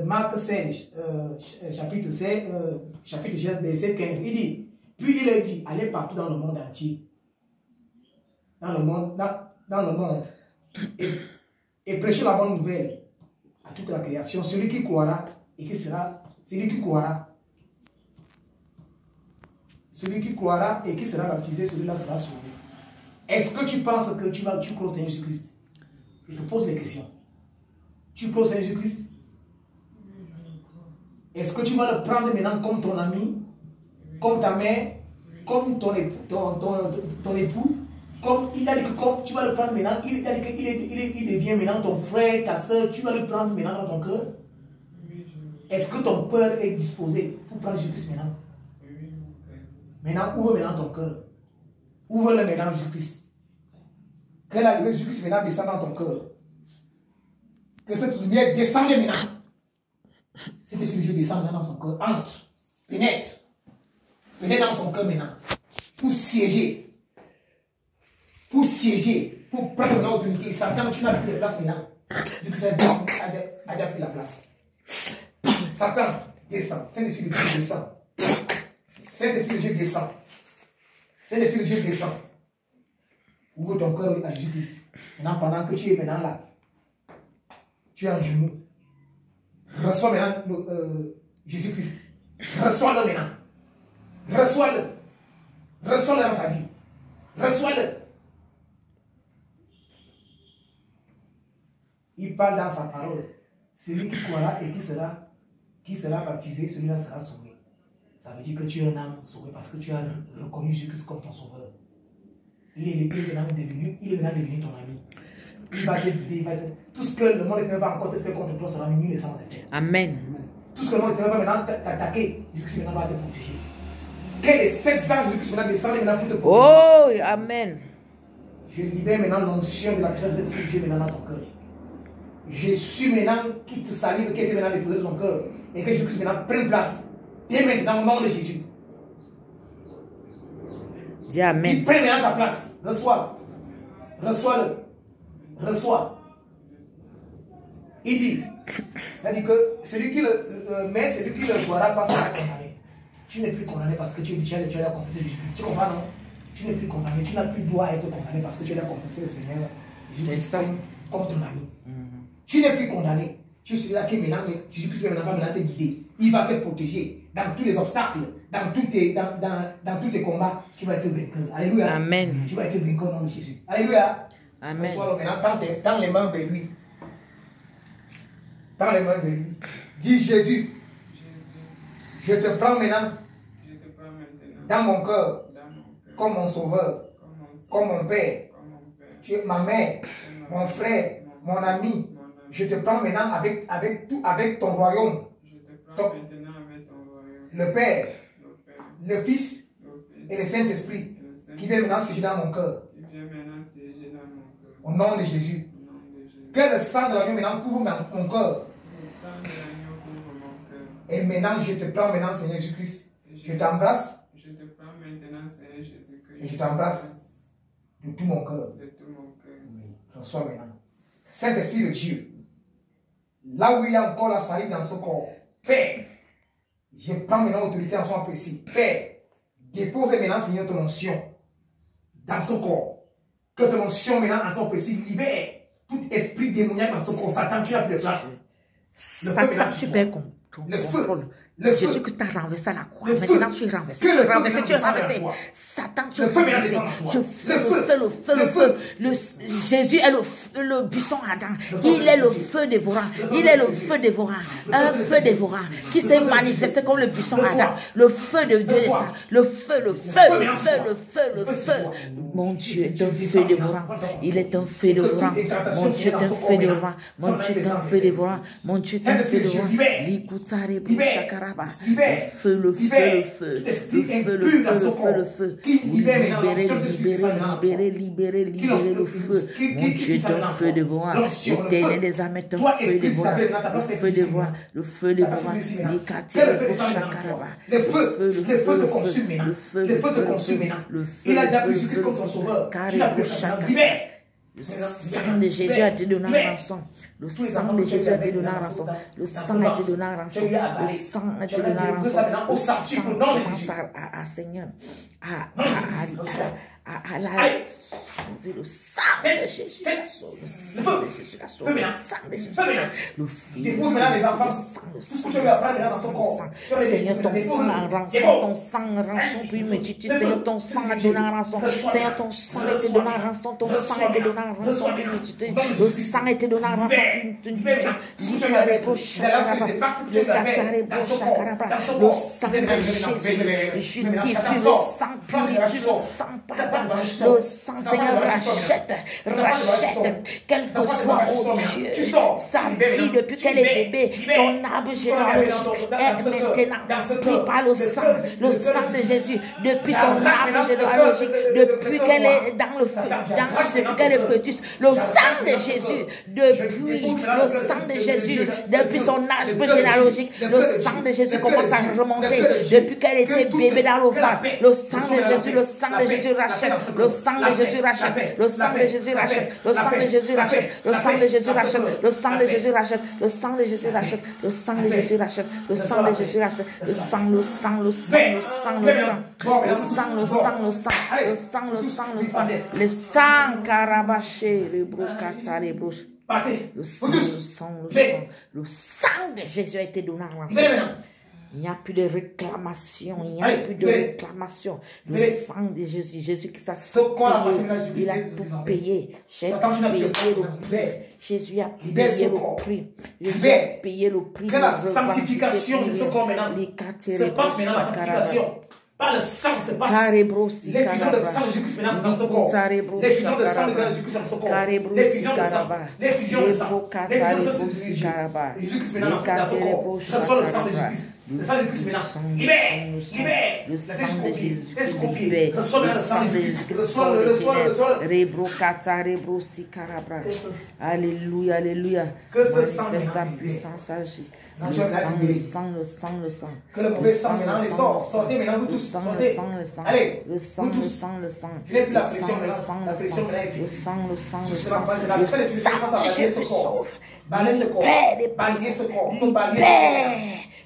Marc 16, chapitre 16, verset 15, il dit, puis il a dit, allez partout dans le monde entier, dans le monde, et prêchez la bonne nouvelle à toute la création. Celui qui croira et qui sera, baptisé, celui-là sera sauvé. Est-ce que tu penses que tu crois au Seigneur Jésus-Christ? Je te pose les questions. Tu crois au Seigneur Jésus-Christ? Est-ce que tu vas le prendre maintenant comme ton ami, comme ta mère, comme ton époux? Comme il a dit que comme tu vas le prendre maintenant, il a dit qu'il devient maintenant ton frère, ta soeur, tu vas le prendre maintenant dans ton cœur? Est-ce que ton cœur est disposé pour prendre Jésus-Christ maintenant? Maintenant, ouvre maintenant ton cœur. Ouvre-le maintenant Jésus-Christ. Que la lumière de Jésus-Christ maintenant descende dans ton cœur. Que cette lumière descende maintenant. Cet esprit de Dieu descend maintenant dans son cœur. Entre. Pénètre. Pénètre dans son cœur maintenant. Pour siéger. Pour siéger. Pour prendre une autorité. Satan, tu n'as plus de place maintenant. Vu que ça a déjà pris la place. Satan, descend. Saint-Esprit de Dieu descend. Saint-Esprit de Dieu descend. Saint-Esprit de Dieu descend. Ouvre ton cœur à Jésus-Christ. Maintenant, pendant que tu es maintenant là, tu es en genoux. Reçois maintenant Jésus-Christ. Reçois-le maintenant. Reçois-le. Reçois-le dans ta vie. Reçois-le. Il parle dans sa parole. Celui qui croira et qui sera baptisé, celui-là sera sauvé. Ça veut dire que tu es un âme sauvé parce que tu as reconnu Jésus-Christ comme ton sauveur. Il est maintenant devenu ton ami. Il va te tout ce que le monde ne peut pas encore te faire contre toi sera nul et sans effet. Amen. Tout ce que le monde ne peut pas maintenant t'attaquer, Jésus-Christ maintenant va te protéger. Que les 7 anges Jésus-Christ maintenant descendent maintenant pour te protéger. Oh, Amen. Je libère maintenant l'onction de la puissance de Dieu maintenant dans ton cœur. Je suis maintenant toute salive qui était maintenant déposée dans ton cœur. Et que Jésus-Christ maintenant prenne place. Dès maintenant au nom de Jésus. Dis Amen. Il prend maintenant ta place. Reçois. Reçois-le. Reçois. Il dit que celui qui le voira pas sera condamné. Tu n'es plus condamné parce que tu as confessé Jésus-Christ. Tu comprends, non? Tu n'es plus condamné. Tu n'as plus droit à être condamné parce que tu as confessé le Seigneur Jésus-Christ comme ton ami. Tu n'es plus condamné. Tu sais là que maintenant, Jésus-Christ ne va pas maintenant te guider. Il va te protéger dans tous les obstacles, dans tous tes combats. Tu vas être vainqueur. Alléluia. Amen. Tu vas être vainqueur au nom de Jésus. Alléluia. Amen. Reçois-le maintenant. Tends les mains vers lui. Tends les mains vers lui. Dis Jésus. Je te prends maintenant dans mon cœur comme mon sauveur, comme mon père. Tu es ma mère, mon frère, mon ami. Je te prends maintenant avec ton royaume. Le Père, le Fils et le Saint-Esprit qui vient maintenant siéger dans mon cœur. Au nom de Jésus. Que le sang de l'agneau maintenant couvre mon cœur. Et maintenant, je te prends maintenant, Seigneur Jésus-Christ. Je t'embrasse. Et je t'embrasse de tout mon cœur. Oui, reçois maintenant. Saint-Esprit de Dieu. Là où il y a encore la salive dans ce corps. Père, je prends maintenant l'autorité en son précis. Père, dépose maintenant, Seigneur, ton onction dans ce corps. Que ton onction maintenant en son précis libère tout esprit démoniaque dans ce corps. Satan, tu n'as plus de place. Satan, tu perds le feu. Jésus-Christ t'a renversé à la croix. Maintenant, tu es renversé. Tu es renversé. Satan, tu es renversé. Le feu. Jésus est le buisson ardent. Il est le feu dévorant. Il est le feu dévorant. Un feu dévorant qui s'est manifesté comme le buisson ardent. Le feu de Dieu est ça. Le feu. Mon Dieu est un feu dévorant. Il est un feu dévorant. Mon Dieu est un feu dévorant. Mon Dieu est un feu dévorant. Mon Dieu est un feu dévorant. Le feu. Libérez le feu. Mon Dieu est un feu dévorant. L'éternel des âmes est un feu dévorant. Le feu dévorant. Le feu te consume maintenant. Le feu te consume maintenant. Il a déjà pris Jésus comme ton sauveur. Tu l'as pris. Libère. Le sang de Jésus a été donné en rançon. Le sang de Jésus a été donné en rançon. Le sang a été donné en rançon. Le sang a été donné en rançon. Le sang commence à Seigneur, à la sauver. Le sang de Jésus la sauve. Le sang de Jésus la sauve. Le sang de Jésus la sauve. Le Seigneur, ton sang en rançon. Ton sang en rançon. Puis me tuer. Seigneur, ton sang a donné en rançon. Seigneur, ton sang a été donné en rançon. Ton sang a été donné en rançon. Puis me tuer. Le sang a été donné en rançon. Le sang de Jésus justifie, le sang purifie, le sang pardonne, le sang Seigneur rachète, quel que soit, oh Dieu, sa vie depuis qu'elle est bébé, son arbre généalogique est maintenant pris par le sang de Jésus, depuis son arbre généalogique, depuis qu'elle est dans le feu, depuis qu'elle est fœtus, le sang de Jésus, depuis le sang de Jésus, depuis son arbre généalogique, le sang de Jésus commence à remonter, depuis qu'elle était bébé dans le ventre, le sang de Jésus rachète, le sang de Jésus rachète, le sang de Jésus rachète, le sang de Jésus rachète, le sang de Jésus rachète, le sang de Jésus rachète, le sang de Jésus rachète, le sang de Jésus rachète, le sang de Jésus rachète, le sang, le sang, le sang, le sang, le sang, le sang, le sang, le sang, le sang, le sang, le sang, le sang, carabaché, le brocata, les broches. Le sang de Jésus a été donné en rançon. Il n'y a plus de réclamation, il n'y a plus de réclamation. Le sang de Jésus, Jésus-Christ a tout payé, il a tout payé. J'ai payé le prix. Jésus a payé le prix. Jésus a payé le prix. Que la sanctification de ce corps maintenant se passe maintenant, la sanctification. Pas le sang, c'est pas l'effusion de sang de Jésus-Christ maintenant dans ce corps. L'effusion de sang de Jésus-Christ dans ce corps. L'effusion de sang. L'effusion de sang. L'effusion de sang de Jésus-Christ maintenant dans ce corps. Reçois le sang de Jésus-Christ. Le sang de Jésus-Christ maintenant. Libère. Le sang de Jésus libère. Le sang de Jésus Alléluia, alléluia. Manifeste ta puissance agit. Le sang. Que le mauvais sang maintenant les sort. Sortez maintenant, vous tous. Sortez. Allez. Le sang. Je n'ai plus la pression maintenant. La pression maintenant est finie. Le sang. Le sang de Jésus sauve. Balayez ce corps. Balayez ce corps.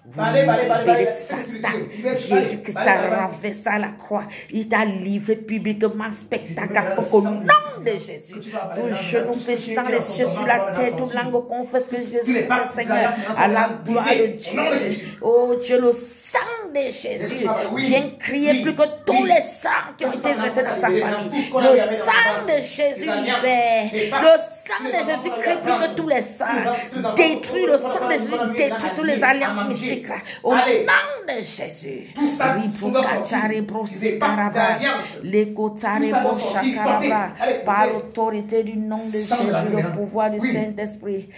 Balayez Satan. Jésus-Christ t'a renversé à la croix. Il t'a livré publiquement spectacle au nom de Jésus. Tout genou fléchit dans les cieux, sur la terre, toute langue confesse que Jésus est le Seigneur. À la gloire de Dieu. Oh Dieu, le sang de Jésus vient crier plus que tous les sangs qui ont été versés dans ta famille. Le sang de Jésus libère. Le sang de Jésus crie plus que tous les sangs. Détruit le sang de Jésus, détruit toutes les alliances mystiques. Au nom de Jésus. Par l'autorité du nom de Jésus, le pouvoir du Saint-Esprit.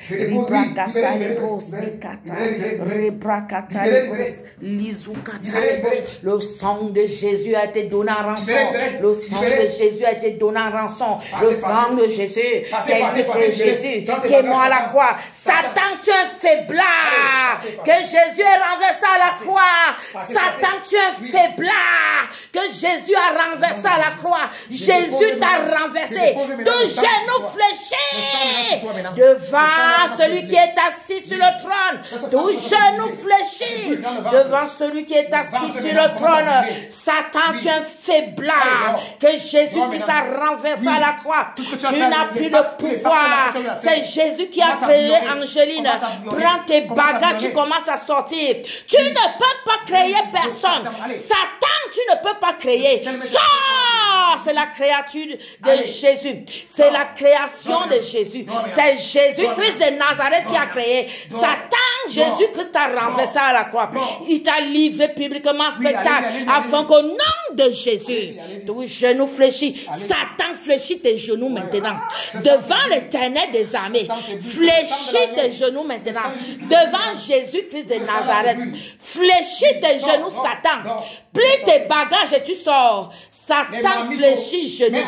Le sang de Jésus a été donné en rançon. Le sang de Jésus a été donné en rançon. Le sang de Jésus, c'est Jésus qui est mort à la croix. Satan, tu es un faiblard. Que Jésus est renversé à la croix. Satan, tu es un faiblard. Que Jésus a renversé à la croix. Jésus t'a renversé. De genoux fléchis devant celui qui est assis sur le trône. De genoux fléchis devant celui qui est assis sur le trône. Satan, tu es un faiblard. Que Jésus puisse renverser à la croix. Tu n'as plus de pouvoir. C'est Jésus qui a créé Angéline. Prends tes bagages, tu commences à sortir. Tu ne peux pas créer personne. Satan, tu ne peux pas créer. Sors! C'est la créature de Jésus. C'est la création de Jésus. C'est Jésus-Christ de Nazareth qui a créé. Satan, Jésus-Christ t'a renversé à la croix. Il t'a livré publiquement spectacle afin qu'au nom de Jésus, tous genoux fléchis. Satan, fléchis tes genoux maintenant. Devant l'Éternel des armées. Fléchis tes genoux maintenant. Devant Jésus-Christ de Nazareth. Fléchis tes genoux, Satan. Plie tes bagages et tu sors. Satan fléchit genoux.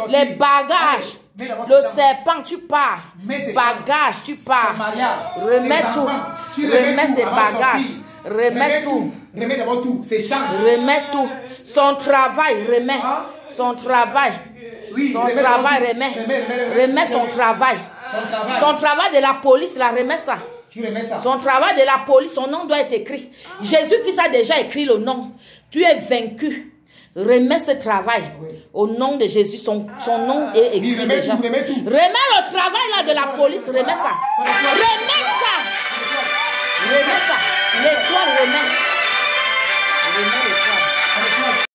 Les bagages. Le serpent, tu pars. Bagages, tu pars. Remets tout. Remets ses bagages. Remets tout. Remets d'abord tout. Ses chances. Remets tout. Son travail, remets. Son travail. Oui, son travail, remets son travail. Son travail de la police, là, remets ça. Tu remets ça. Son travail de la police, son nom doit être écrit. Jésus qui a déjà écrit le nom. Tu es vaincu. Remets ce travail. Au nom de Jésus, son nom est écrit déjà. Remets le travail là de la police, remets ça. Remets ça. Remets ça. L'étoile, remets. Remets l'étoile.